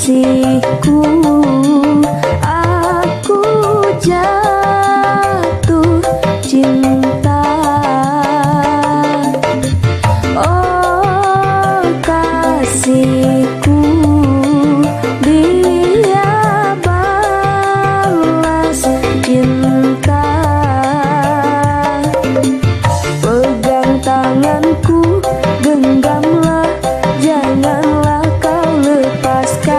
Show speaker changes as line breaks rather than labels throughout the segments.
kasihku, aku jatuh cinta. Oh kasihku, dia balas cinta. Pegang tanganku, genggamlah, janganlah kau lepaskan.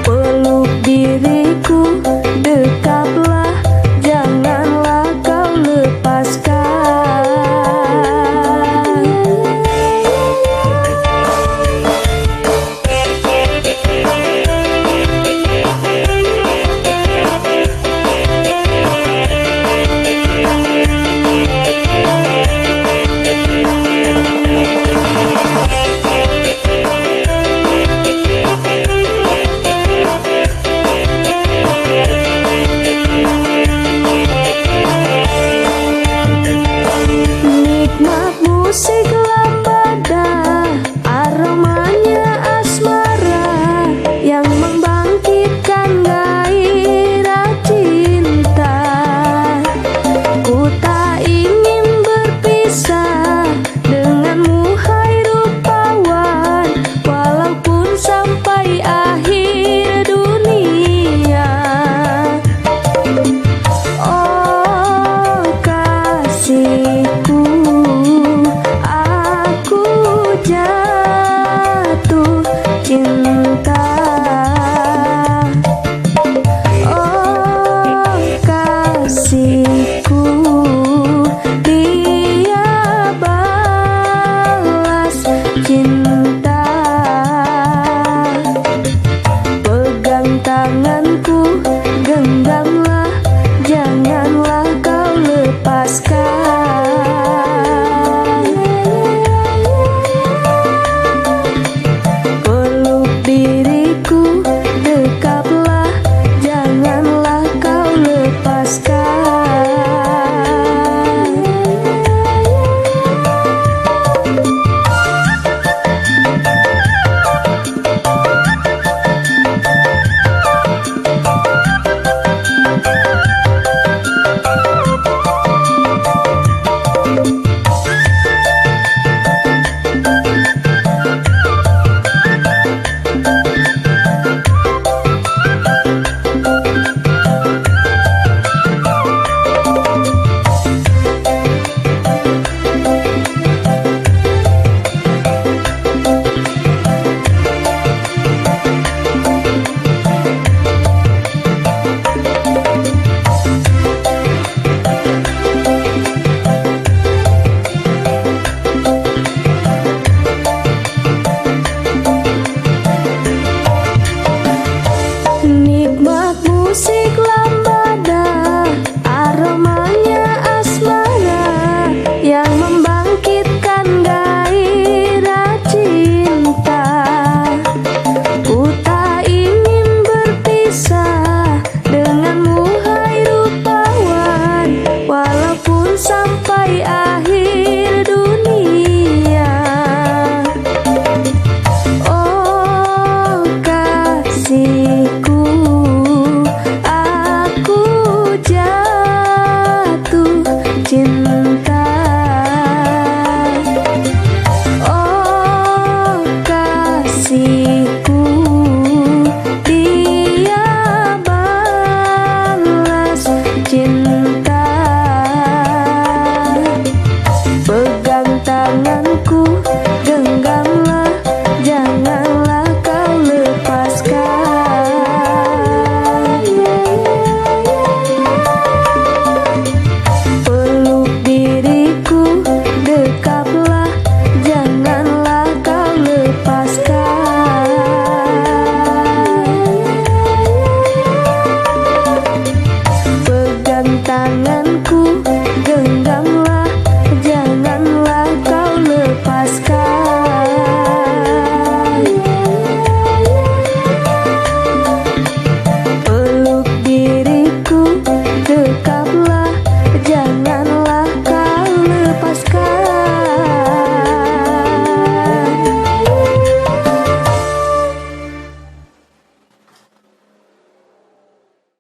Peluk diriku, dekaplah, janganlah kau lepaskan. Nikmat musik lambada, aromanya asmara yang membangkitkan gairah cinta. Ku tak ingin berpisah denganmu hai rupawan, walaupun sampai akhir dunia. Oh kasihku, aku jatuh cinta. Oh kasihku, dia balas cinta. Pegang tanganku, genggamlah, janganlah kau lepaskan. Peluk diriku, dekaplah, janganlah kau lepaskan. Nikmat musik lambada, aromanya asmara yang membangkit